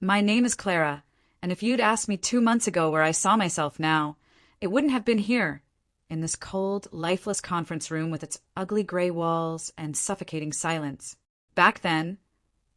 My name is Clara, and if you'd asked me 2 months ago where I saw myself now, it wouldn't have been here, in this cold, lifeless conference room with its ugly gray walls and suffocating silence. Back then,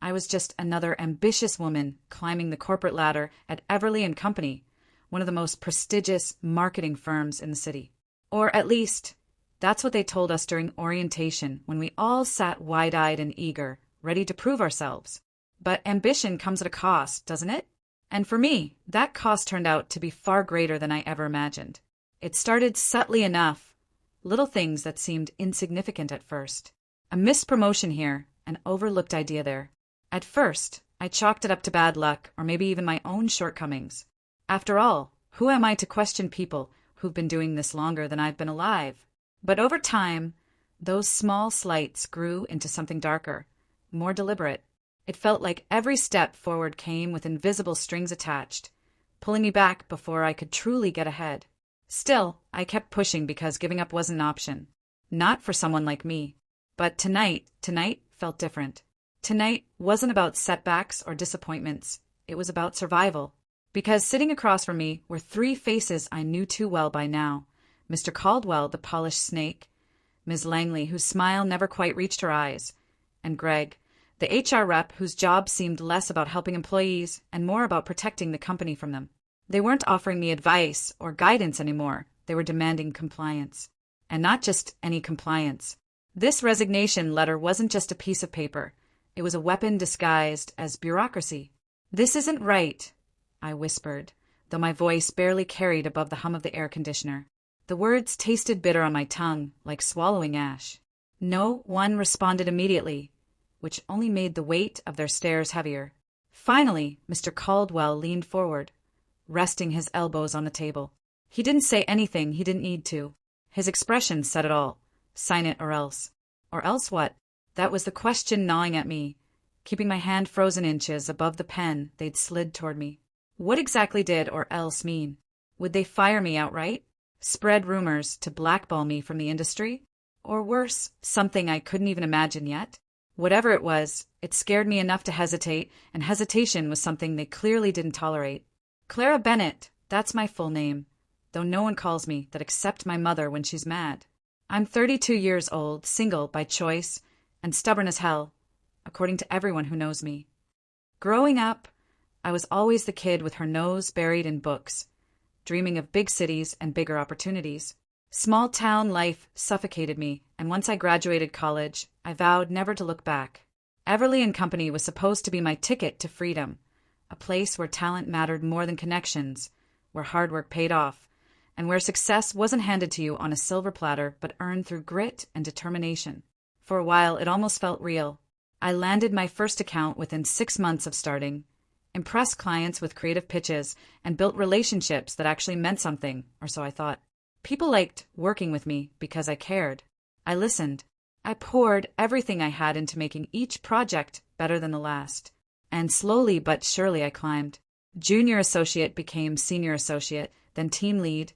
I was just another ambitious woman climbing the corporate ladder at Everly and Company, one of the most prestigious marketing firms in the city. Or at least, that's what they told us during orientation when we all sat wide-eyed and eager, ready to prove ourselves. But ambition comes at a cost, doesn't it? And for me, that cost turned out to be far greater than I ever imagined. It started subtly enough, little things that seemed insignificant at first. A missed promotion here, an overlooked idea there. At first, I chalked it up to bad luck or maybe even my own shortcomings. After all, who am I to question people who've been doing this longer than I've been alive? But over time, those small slights grew into something darker, more deliberate. It felt like every step forward came with invisible strings attached, pulling me back before I could truly get ahead. Still, I kept pushing because giving up wasn't an option. Not for someone like me. But tonight felt different. Tonight wasn't about setbacks or disappointments. It was about survival. Because sitting across from me were three faces I knew too well by now. Mr. Caldwell, the polished snake, Ms. Langley, whose smile never quite reached her eyes, and Greg, the HR rep whose job seemed less about helping employees and more about protecting the company from them. They weren't offering me advice or guidance anymore. They were demanding compliance. And not just any compliance. This resignation letter wasn't just a piece of paper. It was a weapon disguised as bureaucracy. "This isn't right," I whispered, though my voice barely carried above the hum of the air conditioner. The words tasted bitter on my tongue, like swallowing ash. No one responded immediately, which only made the weight of their stares heavier. Finally, Mr. Caldwell leaned forward, resting his elbows on the table. He didn't say anything he didn't need to. His expression said it all. Sign it or else. Or else what? That was the question gnawing at me, keeping my hand frozen inches above the pen they'd slid toward me. What exactly did or else mean? Would they fire me outright? Spread rumors to blackball me from the industry? Or worse, something I couldn't even imagine yet? Whatever it was, it scared me enough to hesitate, and hesitation was something they clearly didn't tolerate. Clara Bennett, that's my full name, though no one calls me that except my mother when she's mad. I'm 32 years old, single by choice, and stubborn as hell, according to everyone who knows me. Growing up, I was always the kid with her nose buried in books, dreaming of big cities and bigger opportunities. Small-town life suffocated me, and once I graduated college, I vowed never to look back. Everly and Company was supposed to be my ticket to freedom, a place where talent mattered more than connections, where hard work paid off, and where success wasn't handed to you on a silver platter but earned through grit and determination. For a while, it almost felt real. I landed my first account within 6 months of starting, impressed clients with creative pitches, and built relationships that actually meant something, or so I thought. People liked working with me because I cared. I listened. I poured everything I had into making each project better than the last. And slowly but surely I climbed. Junior associate became senior associate, then team lead,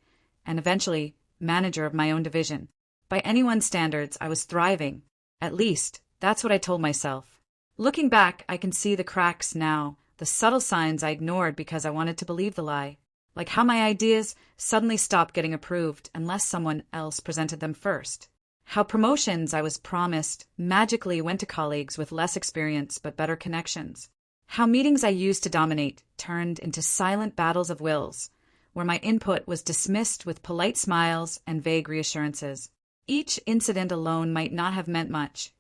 and eventually manager of my own division. By anyone's standards, I was thriving. At least, that's what I told myself. Looking back, I can see the cracks now, the subtle signs I ignored because I wanted to believe the lie. Like how my ideas suddenly stopped getting approved unless someone else presented them first. How promotions I was promised magically went to colleagues with less experience but better connections. How meetings I used to dominate turned into silent battles of wills, where my input was dismissed with polite smiles and vague reassurances. Each incident alone might not have meant much,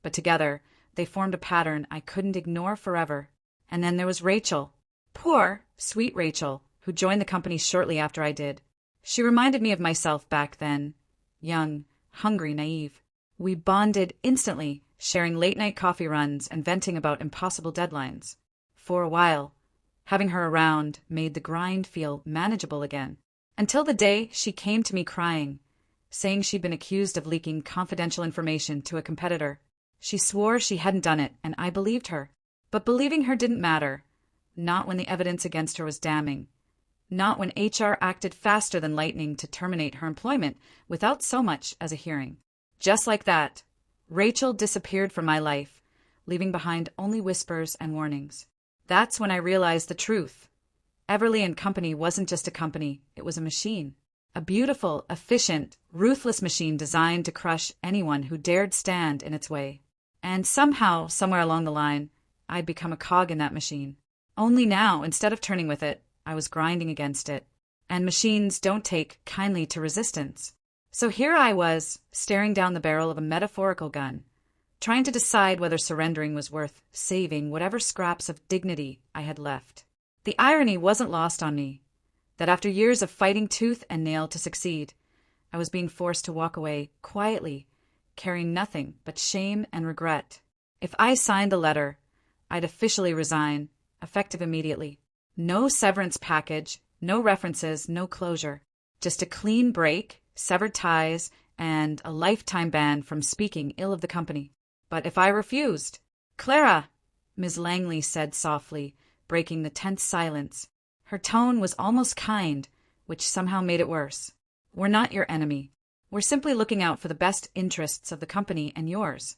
but together they formed a pattern I couldn't ignore forever. And then there was Rachel. Poor, sweet Rachel, who joined the company shortly after I did. She reminded me of myself back then, young, hungry, naive. We bonded instantly, sharing late-night coffee runs and venting about impossible deadlines. For a while, having her around made the grind feel manageable again. Until the day she came to me crying, saying she'd been accused of leaking confidential information to a competitor. She swore she hadn't done it, and I believed her. But believing her didn't matter. Not when the evidence against her was damning. Not when HR acted faster than lightning to terminate her employment without so much as a hearing. Just like that, Rachel disappeared from my life, leaving behind only whispers and warnings. That's when I realized the truth. Everly and Company wasn't just a company, it was a machine. A beautiful, efficient, ruthless machine designed to crush anyone who dared stand in its way. And somehow, somewhere along the line, I'd become a cog in that machine. Only now, instead of turning with it, I was grinding against it. And machines don't take kindly to resistance. So here I was, staring down the barrel of a metaphorical gun, trying to decide whether surrendering was worth saving whatever scraps of dignity I had left. The irony wasn't lost on me, that after years of fighting tooth and nail to succeed, I was being forced to walk away quietly, carrying nothing but shame and regret. If I signed the letter, I'd officially resign, effective immediately. No severance package, no references, no closure. Just a clean break, severed ties, and a lifetime ban from speaking ill of the company. But if I refused, "Clara," Ms. Langley said softly, breaking the tense silence. Her tone was almost kind, which somehow made it worse. "We're not your enemy. We're simply looking out for the best interests of the company and yours."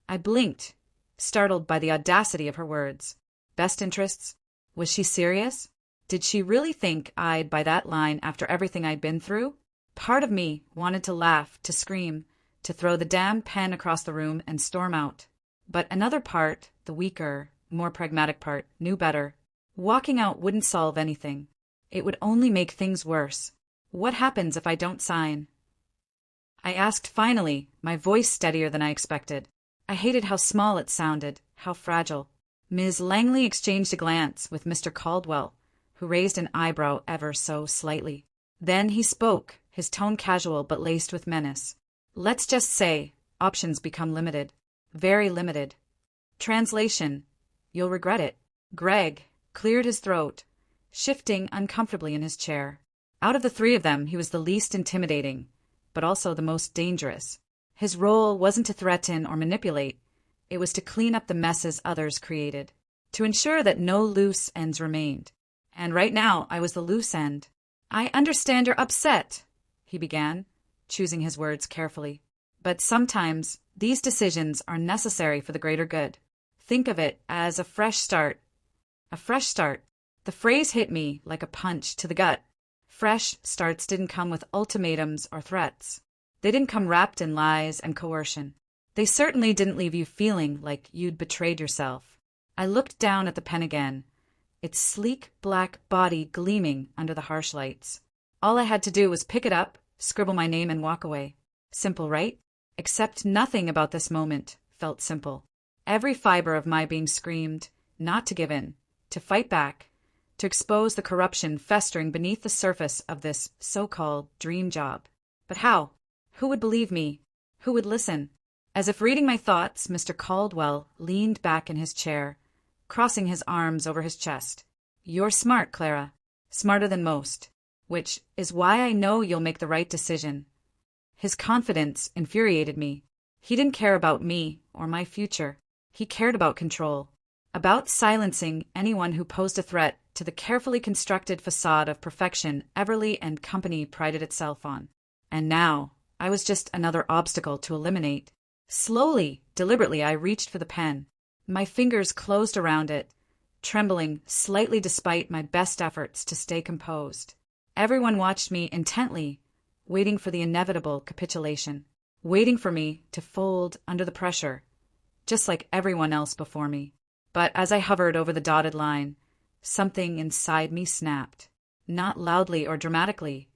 I blinked, startled by the audacity of her words. Best interests? Was she serious? Did she really think I'd buy that line after everything I'd been through? Part of me wanted to laugh, to scream, to throw the damn pen across the room and storm out. But another part, the weaker, more pragmatic part, knew better. Walking out wouldn't solve anything. It would only make things worse. What happens if I don't sign? I asked finally, my voice steadier than I expected. I hated how small it sounded, how fragile. Ms. Langley exchanged a glance with Mr. Caldwell, who raised an eyebrow ever so slightly. Then he spoke, his tone casual but laced with menace. "Let's just say, options become limited. Very limited. Translation: you'll regret it." Greg cleared his throat, shifting uncomfortably in his chair. Out of the three of them, he was the least intimidating, but also the most dangerous. His role wasn't to threaten or manipulate. It was to clean up the messes others created, to ensure that no loose ends remained. And right now, I was the loose end. "I understand you're upset," he began, choosing his words carefully. "But sometimes these decisions are necessary for the greater good. Think of it as a fresh start." A fresh start. The phrase hit me like a punch to the gut. Fresh starts didn't come with ultimatums or threats. They didn't come wrapped in lies and coercion. They certainly didn't leave you feeling like you'd betrayed yourself. I looked down at the pen again, its sleek black body gleaming under the harsh lights. All I had to do was pick it up, scribble my name, and walk away. Simple, right? Except nothing about this moment felt simple. Every fiber of my being screamed not to give in, to fight back, to expose the corruption festering beneath the surface of this so-called dream job. But how? Who would believe me? Who would listen? As if reading my thoughts, Mr. Caldwell leaned back in his chair, crossing his arms over his chest. "You're smart, Clara. Smarter than most. Which is why I know you'll make the right decision." His confidence infuriated me. He didn't care about me or my future. He cared about control, about silencing anyone who posed a threat to the carefully constructed facade of perfection Everly and Company prided itself on. And now, I was just another obstacle to eliminate. Slowly, deliberately, I reached for the pen. My fingers closed around it, trembling slightly despite my best efforts to stay composed. Everyone watched me intently, waiting for the inevitable capitulation, waiting for me to fold under the pressure, just like everyone else before me. But as I hovered over the dotted line, something inside me snapped. Not loudly or dramatically,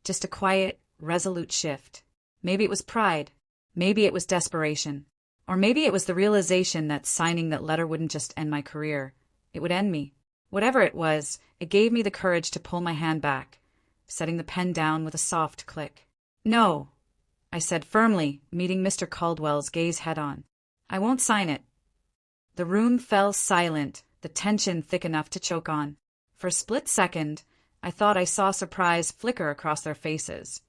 just a quiet, resolute shift. Maybe it was pride. Maybe it was desperation. Or maybe it was the realization that signing that letter wouldn't just end my career. It would end me. Whatever it was, it gave me the courage to pull my hand back, setting the pen down with a soft click. "No," I said firmly, meeting Mr. Caldwell's gaze head-on. "I won't sign it." The room fell silent, the tension thick enough to choke on. For a split second, I thought I saw surprise flicker across their faces,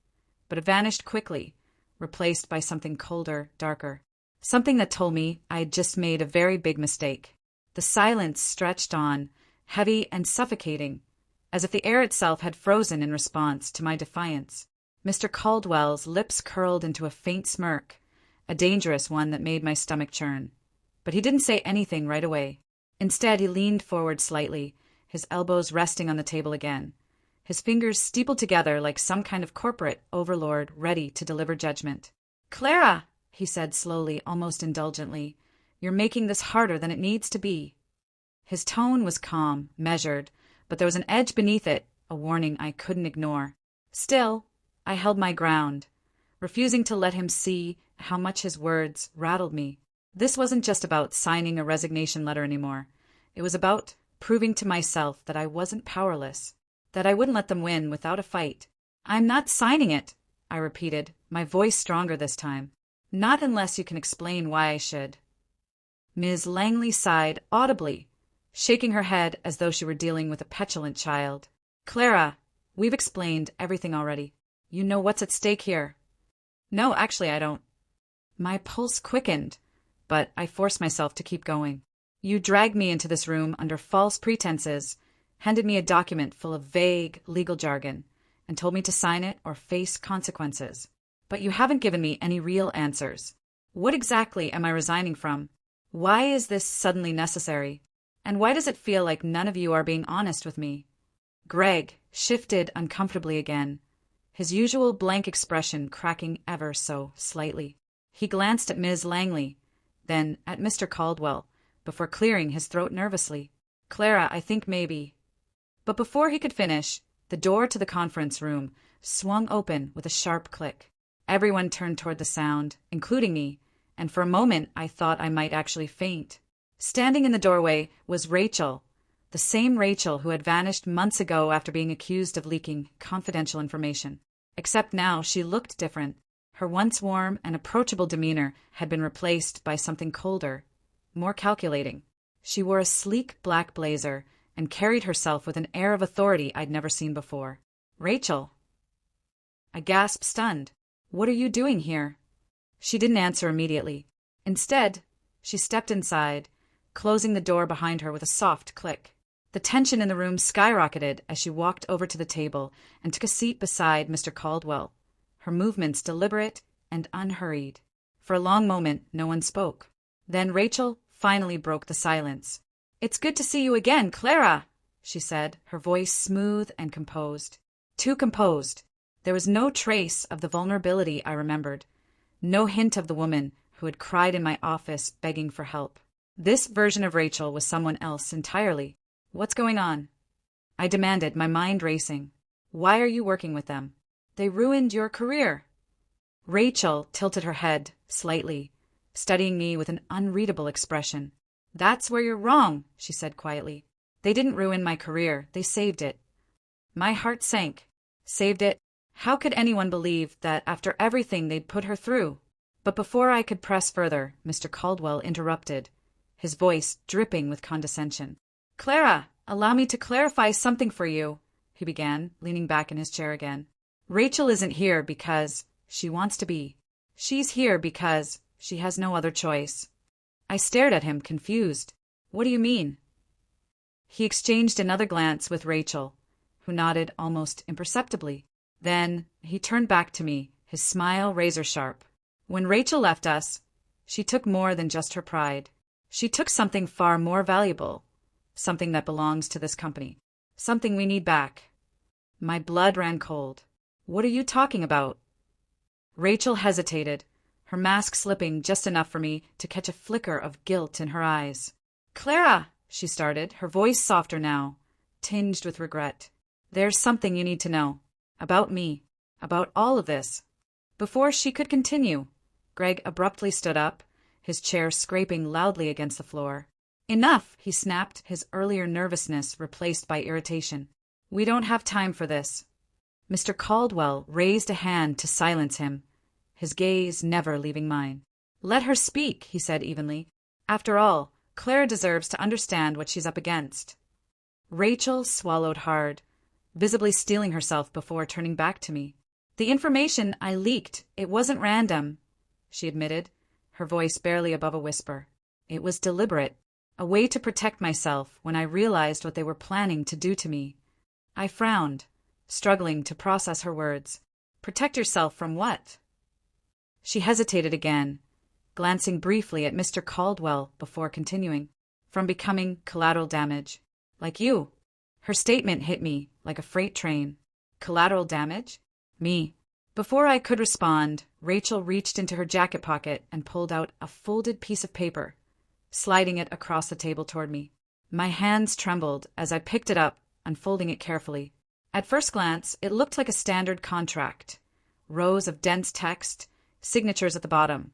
but it vanished quickly, replaced by something colder, darker. Something that told me I had just made a very big mistake. The silence stretched on, heavy and suffocating, as if the air itself had frozen in response to my defiance. Mr. Caldwell's lips curled into a faint smirk, a dangerous one that made my stomach churn. But he didn't say anything right away. Instead, he leaned forward slightly, his elbows resting on the table again, his fingers steepled together like some kind of corporate overlord ready to deliver judgment. "Clara," he said slowly, almost indulgently, "you're making this harder than it needs to be." His tone was calm, measured, but there was an edge beneath it, a warning I couldn't ignore. Still, I held my ground, refusing to let him see how much his words rattled me. This wasn't just about signing a resignation letter anymore. It was about proving to myself that I wasn't powerless, that I wouldn't let them win without a fight. "I'm not signing it," I repeated, my voice stronger this time. "Not unless you can explain why I should." Ms. Langley sighed audibly, shaking her head as though she were dealing with a petulant child. "Clara, we've explained everything already. You know what's at stake here." "No, actually, I don't." My pulse quickened, but I forced myself to keep going. "You dragged me into this room under false pretenses, handed me a document full of vague legal jargon, and told me to sign it or face consequences. But you haven't given me any real answers. What exactly am I resigning from? Why is this suddenly necessary? And why does it feel like none of you are being honest with me?" Greg shifted uncomfortably again, his usual blank expression cracking ever so slightly. He glanced at Ms. Langley, then at Mr. Caldwell, before clearing his throat nervously. "Clara, I think maybe—" But before he could finish, the door to the conference room swung open with a sharp click. Everyone turned toward the sound, including me, and for a moment I thought I might actually faint. Standing in the doorway was Rachel, the same Rachel who had vanished months ago after being accused of leaking confidential information. Except now she looked different. Her once warm and approachable demeanor had been replaced by something colder, more calculating. She wore a sleek black blazer and carried herself with an air of authority I'd never seen before. "Rachel." I gasped, stunned. "What are you doing here?" She didn't answer immediately. Instead, she stepped inside, closing the door behind her with a soft click. The tension in the room skyrocketed as she walked over to the table and took a seat beside Mr. Caldwell, her movements deliberate and unhurried. For a long moment, no one spoke. Then Rachel finally broke the silence. "It's good to see you again, Clara," she said, her voice smooth and composed. Too composed. There was no trace of the vulnerability I remembered, no hint of the woman who had cried in my office begging for help. This version of Rachel was someone else entirely. "What's going on?" I demanded, my mind racing. "Why are you working with them? They ruined your career." Rachel tilted her head slightly, studying me with an unreadable expression. "That's where you're wrong," she said quietly. "They didn't ruin my career, they saved it." My heart sank. Saved it? How could anyone believe that after everything they'd put her through? But before I could press further, Mr. Caldwell interrupted, his voice dripping with condescension. "Clara, allow me to clarify something for you," he began, leaning back in his chair again. "Rachel isn't here because she wants to be. She's here because she has no other choice." I stared at him, confused. "What do you mean?" He exchanged another glance with Rachel, who nodded almost imperceptibly. Then he turned back to me, his smile razor-sharp. "When Rachel left us, she took more than just her pride. She took something far more valuable, something that belongs to this company, something we need back." My blood ran cold. "What are you talking about?" Rachel hesitated, her mask slipping just enough for me to catch a flicker of guilt in her eyes. "Clara," she started, her voice softer now, tinged with regret. "There's something you need to know. About me. About all of this." Before she could continue, Greg abruptly stood up, his chair scraping loudly against the floor. "Enough," he snapped, his earlier nervousness replaced by irritation. "We don't have time for this." Mr. Caldwell raised a hand to silence him, his gaze never leaving mine. "Let her speak," he said evenly. "After all, Clara deserves to understand what she's up against." Rachel swallowed hard, visibly steeling herself before turning back to me. "The information I leaked, it wasn't random," she admitted, her voice barely above a whisper. "It was deliberate, a way to protect myself when I realized what they were planning to do to me." I frowned, struggling to process her words. "Protect yourself from what?" She hesitated again, glancing briefly at Mr. Caldwell before continuing. from becoming collateral damage. Like you. Her statement hit me like a freight train. Collateral damage? Me. Before I could respond, Rachel reached into her jacket pocket and pulled out a folded piece of paper, sliding it across the table toward me. My hands trembled as I picked it up, unfolding it carefully. At first glance, it looked like a standard contract. Rows of dense text, signatures at the bottom.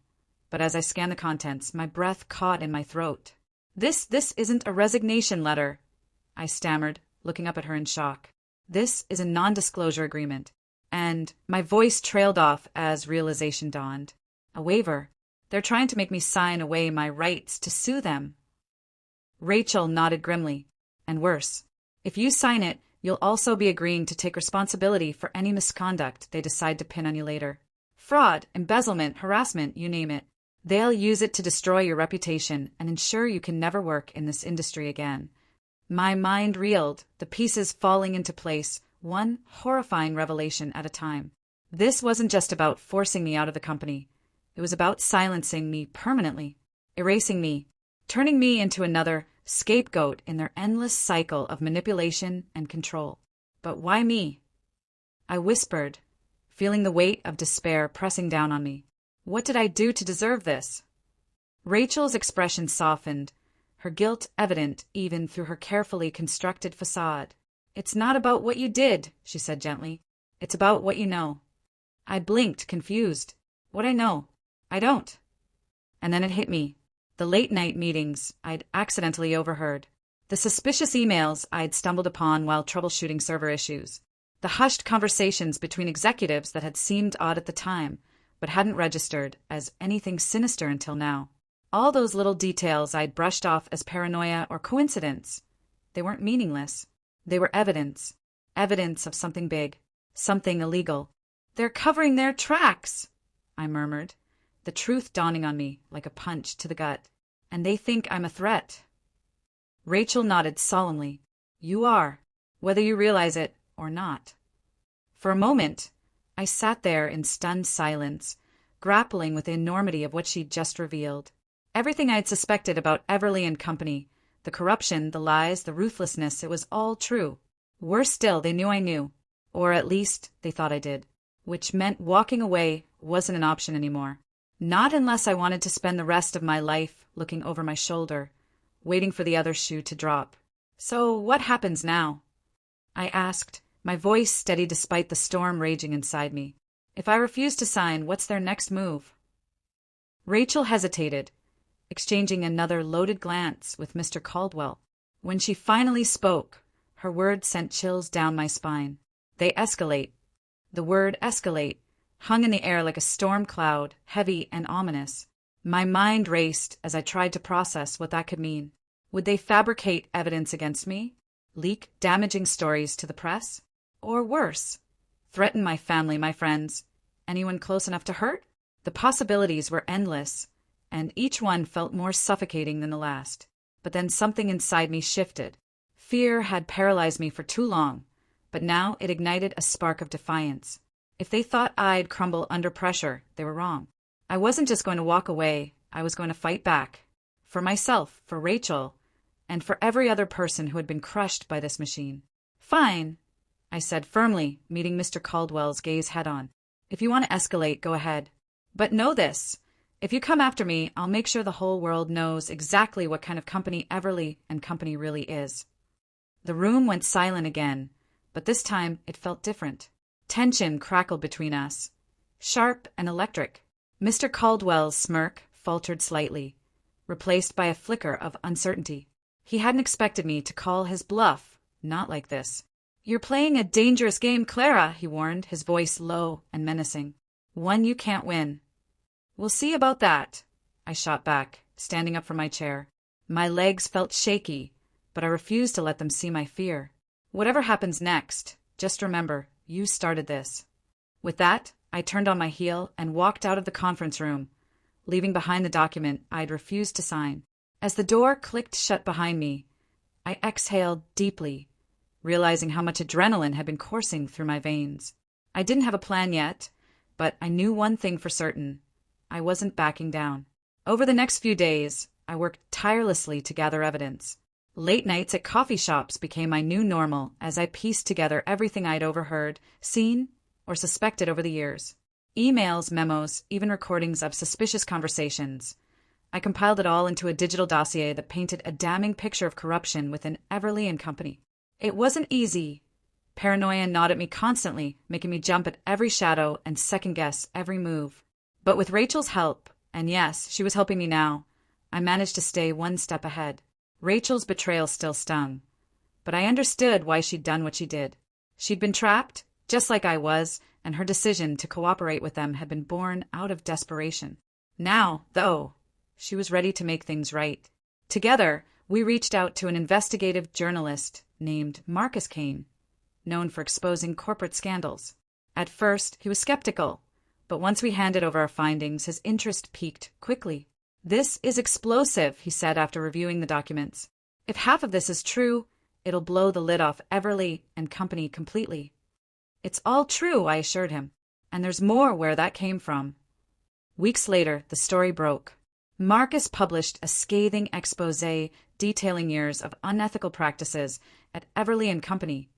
But as I scanned the contents, my breath caught in my throat. This isn't a resignation letter, I stammered, looking up at her in shock. This is a non-disclosure agreement. And my voice trailed off as realization dawned. A waiver. They're trying to make me sign away my rights to sue them. Rachel nodded grimly. And worse, if you sign it, you'll also be agreeing to take responsibility for any misconduct they decide to pin on you later. Fraud, embezzlement, harassment, you name it. They'll use it to destroy your reputation and ensure you can never work in this industry again. My mind reeled, the pieces falling into place, one horrifying revelation at a time. This wasn't just about forcing me out of the company. It was about silencing me permanently, erasing me, turning me into another scapegoat in their endless cycle of manipulation and control. But why me? I whispered, feeling the weight of despair pressing down on me. What did I do to deserve this? Rachel's expression softened, her guilt evident even through her carefully constructed facade. It's not about what you did, she said gently. It's about what you know. I blinked, confused. What I know? I don't. And then it hit me. The late-night meetings I'd accidentally overheard. The suspicious emails I'd stumbled upon while troubleshooting server issues. The hushed conversations between executives that had seemed odd at the time, but hadn't registered as anything sinister until now. All those little details I'd brushed off as paranoia or coincidence. They weren't meaningless. They were evidence. Evidence of something big. Something illegal. They're covering their tracks, I murmured, the truth dawning on me like a punch to the gut. And they think I'm a threat. Rachel nodded solemnly. You are, whether you realize it or not. For a moment, I sat there in stunned silence, grappling with the enormity of what she'd just revealed. Everything I'd suspected about Everly and company, the corruption, the lies, the ruthlessness, it was all true. Worse still, they knew I knew. Or at least, they thought I did. Which meant walking away wasn't an option anymore. Not unless I wanted to spend the rest of my life looking over my shoulder, waiting for the other shoe to drop. So what happens now? I asked, my voice steady despite the storm raging inside me. If I refuse to sign, what's their next move? Rachel hesitated, exchanging another loaded glance with Mr. Caldwell. When she finally spoke, her words sent chills down my spine. They escalate. The word escalate hung in the air like a storm cloud, heavy and ominous. My mind raced as I tried to process what that could mean. Would they fabricate evidence against me? Leak damaging stories to the press? Or worse, threaten my family, my friends, anyone close enough to hurt? The possibilities were endless, and each one felt more suffocating than the last. But then something inside me shifted. Fear had paralyzed me for too long, but now it ignited a spark of defiance. If they thought I'd crumble under pressure, they were wrong. I wasn't just going to walk away, I was going to fight back. For myself, for Rachel, and for every other person who had been crushed by this machine. Fine, I said firmly, meeting Mr. Caldwell's gaze head-on. If you want to escalate, go ahead. But know this, if you come after me, I'll make sure the whole world knows exactly what kind of company Everly and company really is. The room went silent again, but this time it felt different. Tension crackled between us, sharp and electric. Mr. Caldwell's smirk faltered slightly, replaced by a flicker of uncertainty. He hadn't expected me to call his bluff, not like this. You're playing a dangerous game, Clara, he warned, his voice low and menacing. One you can't win. We'll see about that, I shot back, standing up from my chair. My legs felt shaky, but I refused to let them see my fear. Whatever happens next, just remember, you started this. With that, I turned on my heel and walked out of the conference room, leaving behind the document I'd refused to sign. As the door clicked shut behind me, I exhaled deeply, realizing how much adrenaline had been coursing through my veins. I didn't have a plan yet, but I knew one thing for certain. I wasn't backing down. Over the next few days, I worked tirelessly to gather evidence. Late nights at coffee shops became my new normal as I pieced together everything I'd overheard, seen, or suspected over the years. Emails, memos, even recordings of suspicious conversations. I compiled it all into a digital dossier that painted a damning picture of corruption within Everly and Company. It wasn't easy. Paranoia gnawed at me constantly, making me jump at every shadow and second-guess every move. But with Rachel's help, and yes, she was helping me now, I managed to stay one step ahead. Rachel's betrayal still stung, but I understood why she'd done what she did. She'd been trapped, just like I was, and her decision to cooperate with them had been born out of desperation. Now, though, she was ready to make things right. Together, we reached out to an investigative journalist named Marcus Kane, known for exposing corporate scandals. At first, he was skeptical, but once we handed over our findings, his interest peaked quickly. "This is explosive," he said after reviewing the documents. "If half of this is true, it'll blow the lid off Everly and Company completely." "It's all true," I assured him, "and there's more where that came from." Weeks later, the story broke. Marcus published a scathing exposé detailing years of unethical practices at Everly and Company,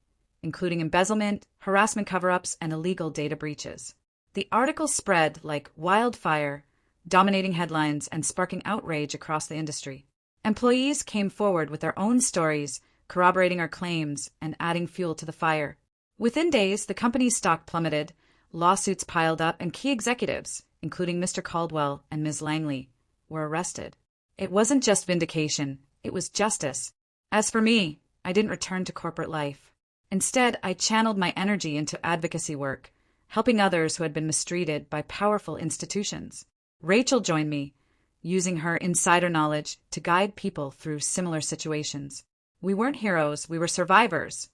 including embezzlement, harassment cover-ups, and illegal data breaches. The article spread like wildfire, dominating headlines and sparking outrage across the industry. Employees came forward with their own stories, corroborating our claims and adding fuel to the fire. Within days, the company's stock plummeted, lawsuits piled up, and key executives, including Mr. Caldwell and Ms. Langley, were arrested. It wasn't just vindication, it was justice. As for me, I didn't return to corporate life. Instead, I channeled my energy into advocacy work, helping others who had been mistreated by powerful institutions. Rachel joined me, using her insider knowledge to guide people through similar situations. We weren't heroes, we were survivors.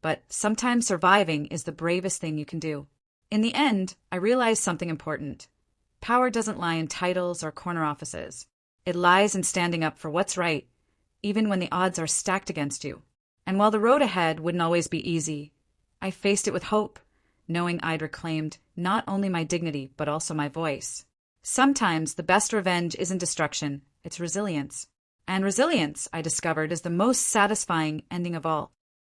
But sometimes surviving is the bravest thing you can do. In the end, I realized something important. Power doesn't lie in titles or corner offices. It lies in standing up for what's right, even when the odds are stacked against you. And while the road ahead wouldn't always be easy, I faced it with hope, knowing I'd reclaimed not only my dignity, but also my voice. Sometimes the best revenge isn't destruction, it's resilience. And resilience, I discovered, is the most satisfying ending of all.